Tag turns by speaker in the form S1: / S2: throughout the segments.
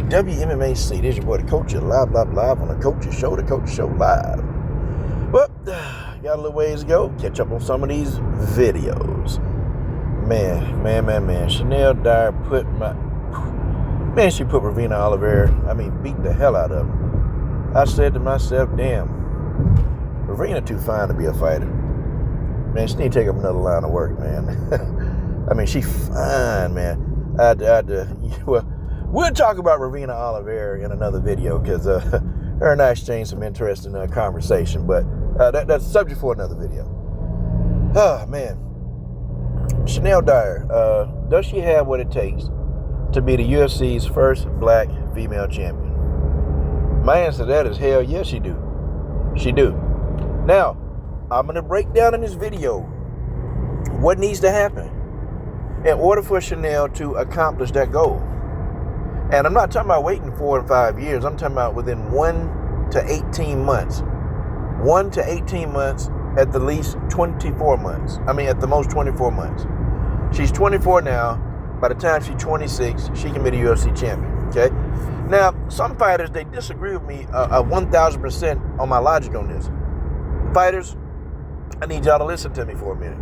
S1: WMMAC. This is your boy, the Coach, live on the Coach's Show, live. Well, got a little ways to go. Catch up on some of these videos. Man. Shanelle Dyer she put Ravina Oliveira, beat the hell out of her. I said to myself, damn, Ravina too fine to be a fighter. Man, she need to take up another line of work, man. She fine, man. We'll talk about Ravina Oliveira in another video because her and I exchanged some interesting conversation, but that's a subject for another video. Oh, man. Shanelle Dyer, does she have what it takes to be the UFC's first black female champion? My answer to that is hell yes, she do. She do. Now, I'm going to break down in this video what needs to happen in order for Shanelle to accomplish that goal. And I'm not talking about waiting 4 and 5 years. I'm talking about within 1 to 18 months. 1 to 18 months, at the least 24 months. At the most 24 months. She's 24 now. By the time she's 26, she can be the UFC champion, okay? Now, some fighters, they disagree with me 1,000% on my logic on this. Fighters, I need y'all to listen to me for a minute.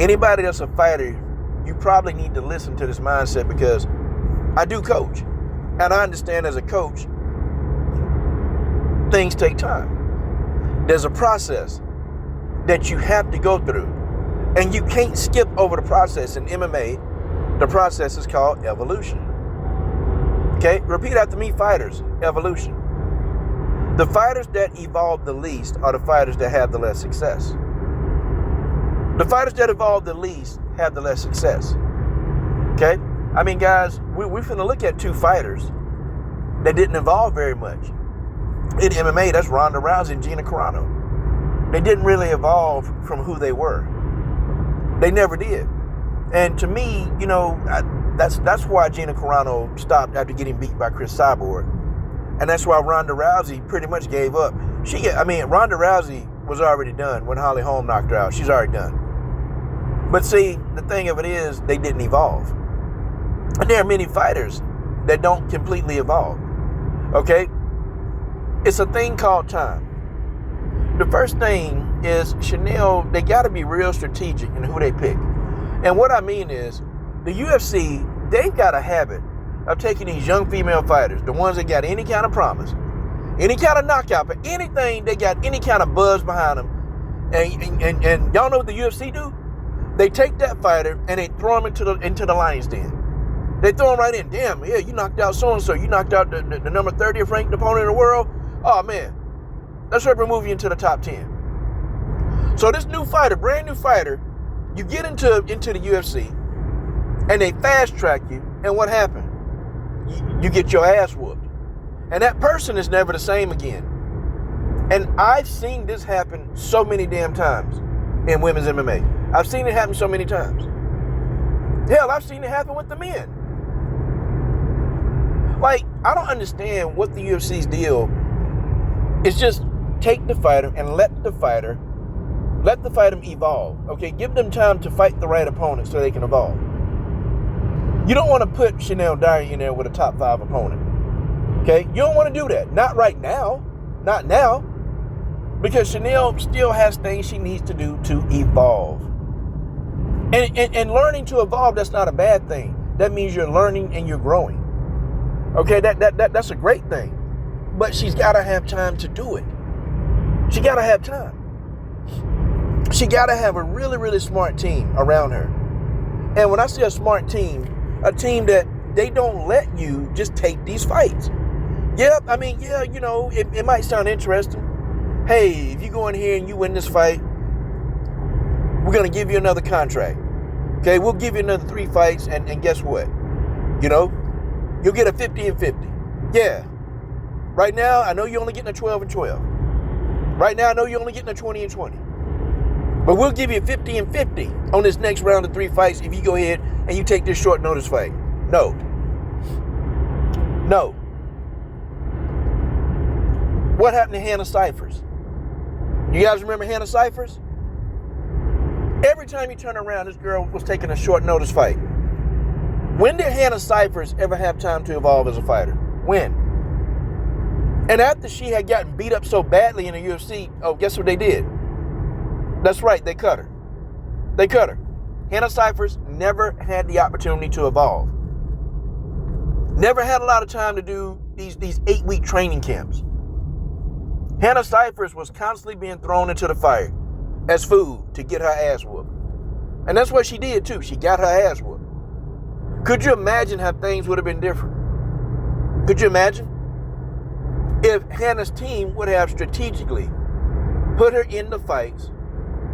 S1: Anybody that's a fighter, you probably need to listen to this mindset because I do coach. And I understand as a coach, things take time. There's a process that you have to go through. And you can't skip over the process. In MMA, the process is called evolution. Okay? Repeat after me, fighters. Evolution. The fighters that evolve the least are the fighters that have the less success. The fighters that evolve the least have the less success. Okay? Guys, we're finna look at two fighters that didn't evolve very much. In MMA, that's Ronda Rousey and Gina Carano. They didn't really evolve from who they were. They never did. And to me, that's why Gina Carano stopped after getting beat by Chris Cyborg. And that's why Ronda Rousey pretty much gave up. Ronda Rousey was already done when Holly Holm knocked her out. She's already done. But see, the thing of it is, they didn't evolve. And there are many fighters that don't completely evolve. Okay? It's a thing called time. The first thing is Shanelle, they got to be real strategic in who they pick. And what I mean is, the UFC, they've got a habit of taking these young female fighters, the ones that got any kind of promise, any kind of knockout, but anything, they got any kind of buzz behind them. And y'all know what the UFC do? They take that fighter and they throw him into the lion's den. They throw him right in. Damn, yeah, you knocked out so-and-so. You knocked out the number 30th ranked opponent in the world. Oh, man. Let's remove you into the top 10. So this new fighter, brand new fighter, you get into the UFC, and they fast track you, and what happened? You get your ass whooped. And that person is never the same again. And I've seen this happen so many damn times in women's MMA. I've seen it happen so many times. Hell, I've seen it happen with the men. I don't understand what the UFC's deal is. Just take the fighter and let the fighter evolve. Okay, give them time to fight the right opponent so they can evolve. You don't want to put Shanelle Dyer in there with a top 5 opponent. Okay, you don't want to do that. Not right now. Not now. Because Shanelle still has things she needs to do to evolve. And learning to evolve, that's not a bad thing. That means you're learning and you're growing. Okay, that's a great thing. But she's got to have time to do it. She got to have time. She got to have a really, really smart team around her. And when I say a smart team, a team that they don't let you just take these fights. Yeah, it might sound interesting. Hey, if you go in here and you win this fight, we're going to give you another contract. Okay, we'll give you another 3 fights, and guess what? You'll get a 50 and 50. Yeah. Right now, I know you're only getting a 12 and 12. Right now, I know you're only getting a 20 and 20. But we'll give you a 50 and 50 on this next round of 3 fights if you go ahead and you take this short notice fight. No. What happened to Hannah Cyphers? You guys remember Hannah Cyphers? Every time you turn around, this girl was taking a short notice fight. When did Hannah Cyphers ever have time to evolve as a fighter? win. And after she had gotten beat up so badly in the UFC, oh, guess what they did? That's right, they cut her. They cut her. Hannah Cifers never had the opportunity to evolve. Never had a lot of time to do these 8-week training camps. Hannah Cifers was constantly being thrown into the fire as food to get her ass whooped. And that's what she did too. She got her ass whooped. Could you imagine how things would have been different? Could you imagine? If Hannah's team would have strategically put her in the fights,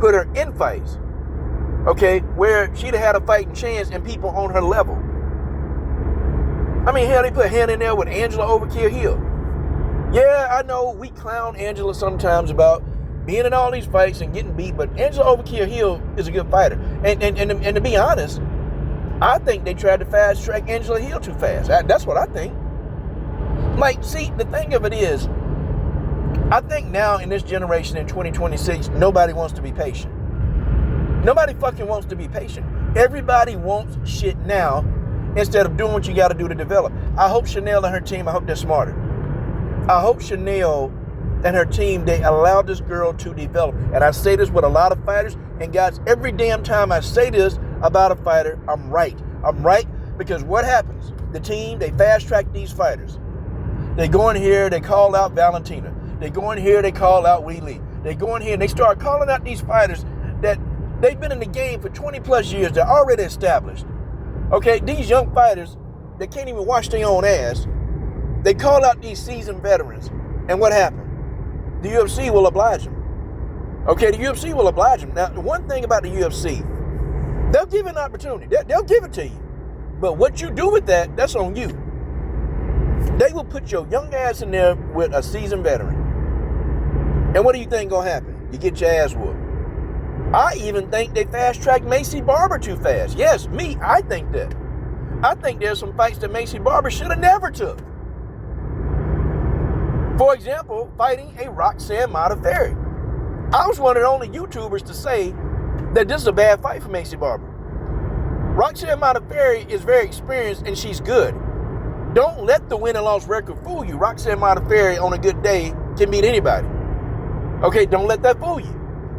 S1: put her in fights, okay, where she'd have had a fighting chance and people on her level. I mean, hell, they put Hannah in there with Angela Overkill Hill. Yeah, I know we clown Angela sometimes about being in all these fights and getting beat, but Angela Overkill Hill is a good fighter. And to be honest, I think they tried to fast track Angela Hill too fast. That's what I think. Like, see, the thing of it is, I think now in this generation in 2026, nobody wants to be patient. Nobody fucking wants to be patient. Everybody wants shit now instead of doing what you got to do to develop. I hope Shanelle and her team, I hope they're smarter. I hope Shanelle and her team, they allow this girl to develop. And I say this with a lot of fighters. And guys, every damn time I say this about a fighter, I'm right. I'm right because what happens? The team, they fast track these fighters. They go in here, they call out Valentina. They go in here, they call out Wee Lee. They go in here and they start calling out these fighters that they've been in the game for 20 plus years. They're already established. Okay, these young fighters, they can't even wash their own ass. They call out these seasoned veterans. And what happened? The UFC will oblige them. Okay, the UFC will oblige them. Now, the one thing about the UFC, they'll give you an opportunity. They'll give it to you. But what you do with that, that's on you. They will put your young ass in there with a seasoned veteran. And what do you think gonna happen? You get your ass whooped. I even think they fast-tracked Macy Barber too fast. Yes, I think that. I think there's some fights that Macy Barber should have never took. For example, fighting a Roxanne Modafferi. I was one of the only YouTubers to say that this is a bad fight for Macy Barber. Roxanne Modafferi is very experienced and she's good. Don't let the win and loss record fool you. Roxanne Modafferi on a good day can beat anybody. Okay, don't let that fool you.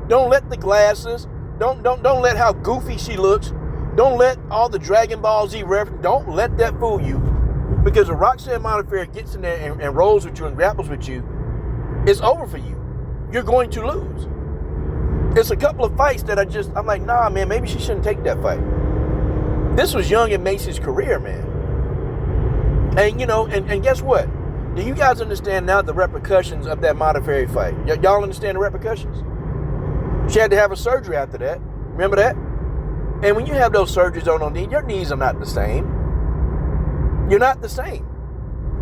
S1: Don't let the glasses, don't let how goofy she looks. Don't let all the Dragon Ball Z reference, don't let that fool you. Because if Roxanne Modafferi gets in there and rolls with you and grapples with you, it's over for you. You're going to lose. It's a couple of fights that I'm like, nah, man, maybe she shouldn't take that fight. This was young in Macy's career, man. And, and guess what? Do you guys understand now the repercussions of that Modafferi fight? Y'all understand the repercussions? She had to have a surgery after that. Remember that? And when you have those surgeries on your knee, your knees are not the same. You're not the same.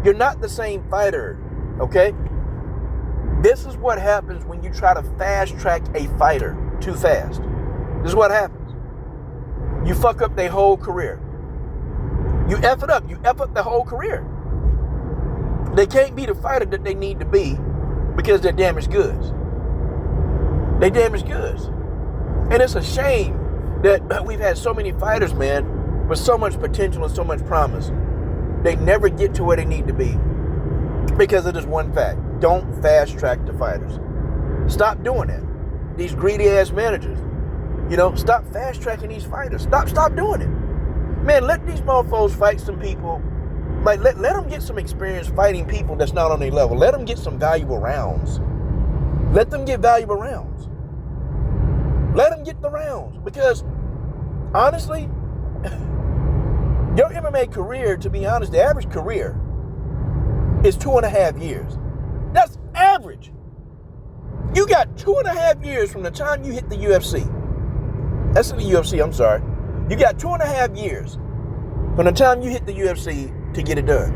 S1: You're not the same fighter, okay? This is what happens when you try to fast track a fighter too fast. This is what happens. You fuck up their whole career. You F it up. You F up the whole career. They can't be the fighter that they need to be because they're damaged goods. They damaged goods. And it's a shame that we've had so many fighters, man, with so much potential and so much promise. They never get to where they need to be because of this one fact. Don't fast track the fighters. Stop doing that. These greedy ass managers, stop fast tracking these fighters. Stop doing it. Man, let these motherfuckers fight some people. Like, let them get some experience fighting people that's not on their level. Let them get some valuable rounds. Let them get valuable rounds. Let them get the rounds. Because, honestly, your MMA career, to be honest, the average career is 2.5 years. That's average. You got 2.5 years from the time you hit the UFC. That's in the UFC, I'm sorry. You got 2.5 years from the time you hit the UFC to get it done.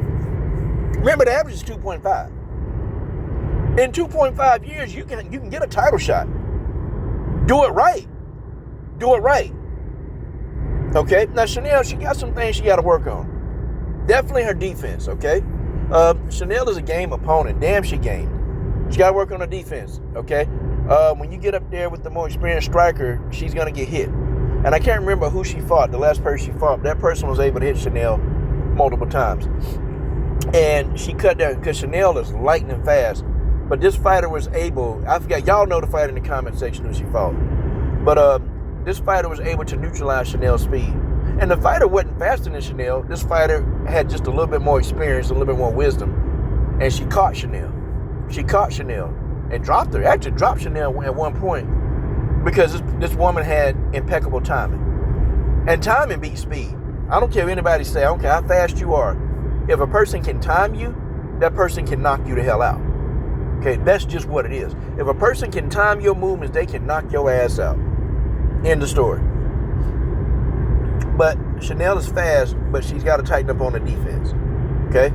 S1: Remember, the average is 2.5. In 2.5 years, you can get a title shot. Do it right. Do it right. Okay? Now, Shanelle, she got some things she got to work on. Definitely her defense, okay? Shanelle is a game opponent. Damn, she game. She got to work on her defense, okay? When you get up there with the more experienced striker, she's going to get hit. And I can't remember who she fought, the last person she fought. That person was able to hit Shanelle multiple times. And she cut down, because Shanelle is lightning fast. But this fighter was able, I forgot, y'all know the fighter in the comment section who she fought. But this fighter was able to neutralize Shanelle's speed. And the fighter wasn't faster than Shanelle. This fighter had just a little bit more experience, a little bit more wisdom. And she caught Shanelle. She caught Shanelle and dropped her. Actually dropped Shanelle at one point because this woman had impeccable timing. And timing beats speed. I don't care if anybody say, I don't care how fast you are. If a person can time you, that person can knock you the hell out. Okay, that's just what it is. If a person can time your movements, they can knock your ass out. End of story. But Shanelle is fast, but she's got to tighten up on the defense. Okay?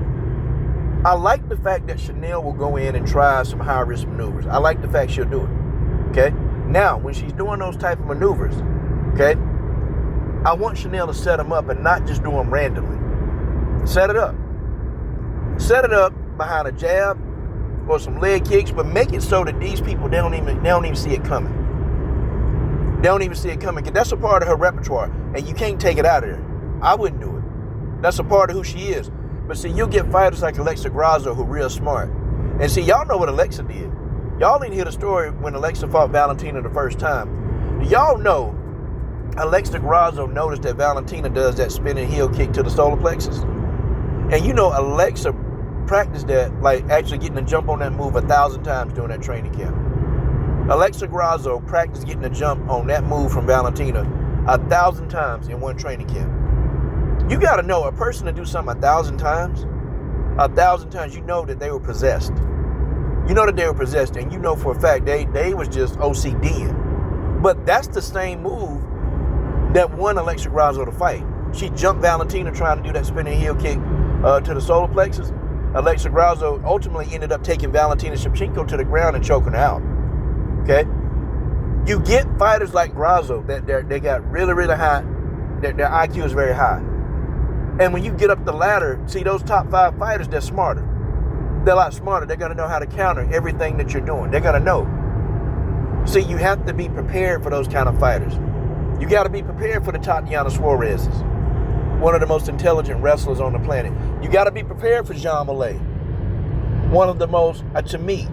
S1: I like the fact that Shanelle will go in and try some high-risk maneuvers. I like the fact she'll do it. Okay? Now, when she's doing those type of maneuvers, okay, I want Shanelle to set them up and not just do them randomly. Set it up. Set it up behind a jab or some leg kicks, but make it so that these people, they don't even see it coming. They don't even see it coming, because that's a part of her repertoire, and you can't take it out of there. I wouldn't do it. That's a part of who she is. But see, you'll get fighters like Alexa Grasso who are real smart. And see, y'all know what Alexa did. Y'all didn't hear the story when Alexa fought Valentina the first time. Y'all know Alexa Grasso noticed that Valentina does that spinning heel kick to the solar plexus. And you know, Alexa practiced that, like actually getting a jump on that move 1,000 times during that training camp. Alexa Grasso practiced getting a jump on that move from Valentina 1,000 times in one training camp. You got to know, a person to do something 1,000 times, you know that they were possessed. You know that they were possessed, and you know for a fact they was just OCDing. But that's the same move that won Alexa Grasso the fight. She jumped Valentina trying to do that spinning heel kick to the solar plexus. Alexa Grasso ultimately ended up taking Valentina Shevchenko to the ground and choking her out. Okay? You get fighters like Grasso that they got really, really high, their IQ is very high. And when you get up the ladder, see those top 5 fighters, they're smarter. They're a lot smarter. They're going to know how to counter everything that you're doing. They're going to know. See, you have to be prepared for those kind of fighters. You got to be prepared for the Tatiana Suarez's, one of the most intelligent wrestlers on the planet. You got to be prepared for Jean Mallet, one of the most, to me,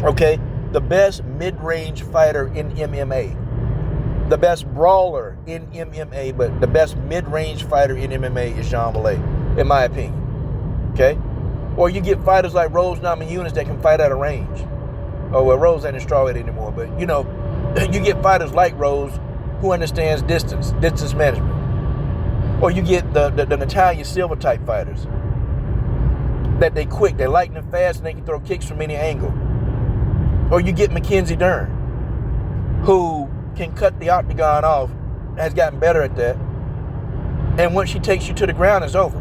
S1: okay, the best mid-range fighter in MMA. The best brawler in MMA, but the best mid-range fighter in MMA is Jean Mallet, in my opinion. Okay? Or you get fighters like Rose Namajunas that can fight at a range. Oh, well, Rose ain't a strawweight anymore, but, you know, you get fighters like Rose who understands distance management. Or you get the Natalia Silva type fighters that they quick, they lightning fast, and they can throw kicks from any angle. Or you get Mackenzie Dern, who can cut the octagon off, has gotten better at that. And once she takes you to the ground, it's over.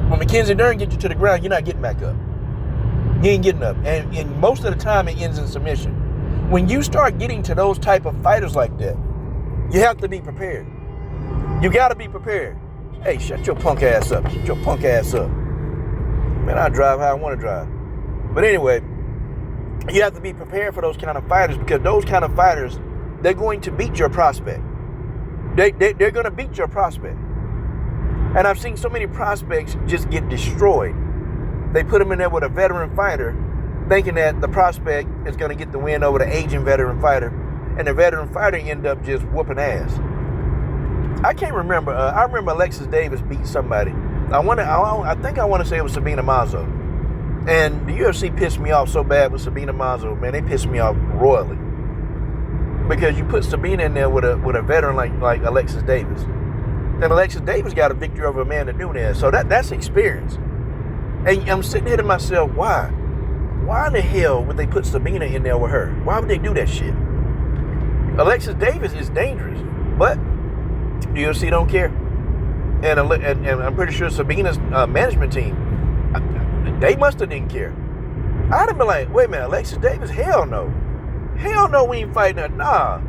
S1: When Mackenzie Dern gets you to the ground, you're not getting back up. You ain't getting up. And most of the time, it ends in submission. When you start getting to those type of fighters like that, you have to be prepared. You got to be prepared. Hey, shut your punk ass up. Shut your punk ass up. Man, I drive how I want to drive. But anyway, you have to be prepared for those kind of fighters, because those kind of fighters, they're going to beat your prospect. They're going to beat your prospect. And I've seen so many prospects just get destroyed. They put them in there with a veteran fighter, thinking that the prospect is going to get the win over the aging veteran fighter, and the veteran fighter end up just whooping ass. I can't remember. I remember Alexis Davis beat somebody. I think I want to say it was Sabina Mazo. And the UFC pissed me off so bad with Sabina Mazo, man. They pissed me off royally. Because you put Sabina in there with a veteran like Alexis Davis. And Alexis Davis got a victory over Amanda Nunes. So that's experience. And I'm sitting here to myself, why? Why in the hell would they put Sabina in there with her? Why would they do that shit? Alexis Davis is dangerous, but the UFC don't care. And I'm pretty sure Sabina's management team, they must have didn't care. I'd have been like, wait a minute, Alexis Davis? Hell no. Hell no, we ain't fighting her. Nah.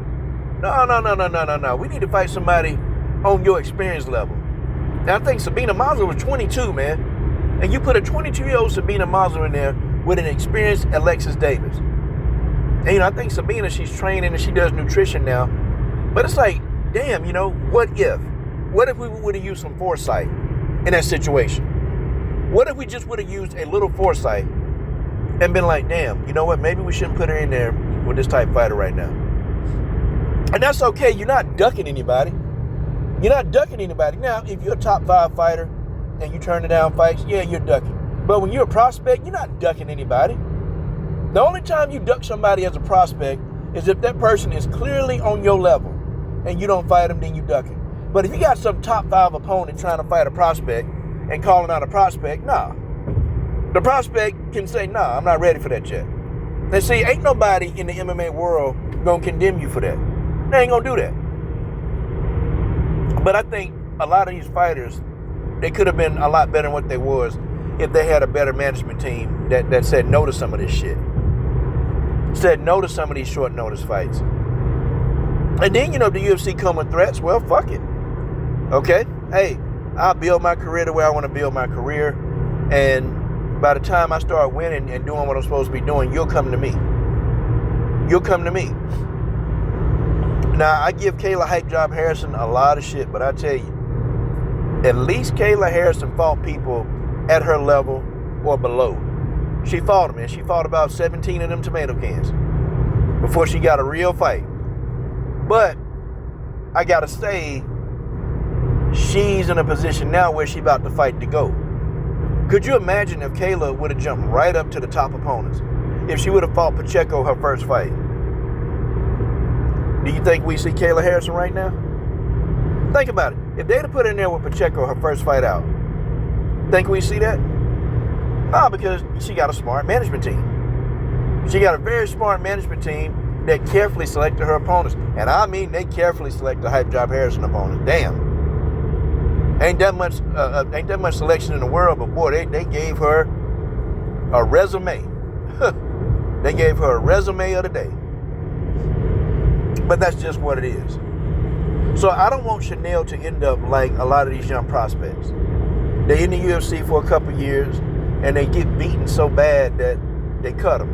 S1: No. We need to fight somebody on your experience level. And I think Sabina Mazo was 22, man. And you put a 22-year-old Sabina Mazo in there with an experienced Alexis Davis. And, you know, I think Sabina, she's training and she does nutrition now. But it's like, damn, you know, what if? What if we would have used some foresight in that situation? What if we just would have used a little foresight and been like, damn, you know what? Maybe we shouldn't put her in there with this type fighter right now. And that's okay. You're not ducking anybody. You're not ducking anybody. Now, if you're a top 5 fighter and you turn down fights, yeah, you're ducking. But when you're a prospect, you're not ducking anybody. The only time you duck somebody as a prospect is if that person is clearly on your level and you don't fight them, then you duck him. But if you got some top 5 opponent trying to fight a prospect and calling out a prospect, nah. The prospect can say, nah, I'm not ready for that yet. And see, ain't nobody in the MMA world gonna condemn you for that. They ain't gonna do that. But I think a lot of these fighters, they could have been a lot better than what they was if they had a better management team that said no to some of this shit. Said no to some of these short notice fights. And then, the UFC come with threats. Well, fuck it. Okay? Hey, I'll build my career the way I want to build my career. And by the time I start winning and doing what I'm supposed to be doing, you'll come to me. You'll come to me. Now, I give Kayla Hype Job Harrison a lot of shit, but I tell you, at least Kayla Harrison fought people at her level or below. She fought them, and she fought about 17 of them tomato cans before she got a real fight. But I gotta say, she's in a position now where she's about to fight to go. Could you imagine if Kayla would have jumped right up to the top opponents? If she would have fought Pacheco her first fight? Do you think we see Kayla Harrison right now? Think about it. If they'd have put her in there with Pacheco her first fight out, think we see that? No, because she got a smart management team. She got a very smart management team that carefully selected her opponents. And I mean, they carefully select the Hype Job Harrison opponents. Damn. Ain't that much selection in the world, but boy, they gave her a resume. They gave her a resume of the day. But that's just what it is. So I don't want Shanelle to end up like a lot of these young prospects. They're in the UFC for a couple years, and they get beaten so bad that they cut them.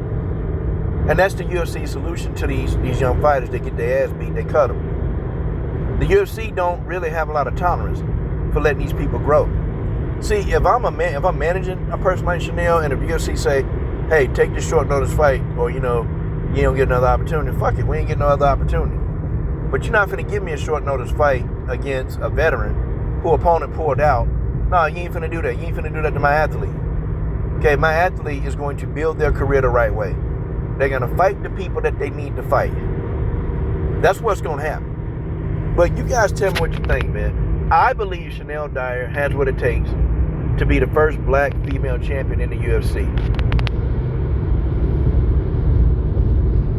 S1: And that's the UFC solution to these young fighters. They get their ass beat, they cut them. The UFC don't really have a lot of tolerance for letting these people grow. See, if I'm managing a person like Shanelle, and if UFC say, hey, take this short notice fight, or you don't get another opportunity, fuck it, we ain't getting no other opportunity. But you're not finna give me a short notice fight against a veteran who opponent pulled out. No, you ain't finna do that. You ain't finna do that to my athlete. Okay, my athlete is going to build their career the right way. They're gonna fight the people that they need to fight. That's what's gonna happen. But you guys tell me what you think, man. I believe Shanelle Dyer has what it takes to be the first black female champion in the UFC.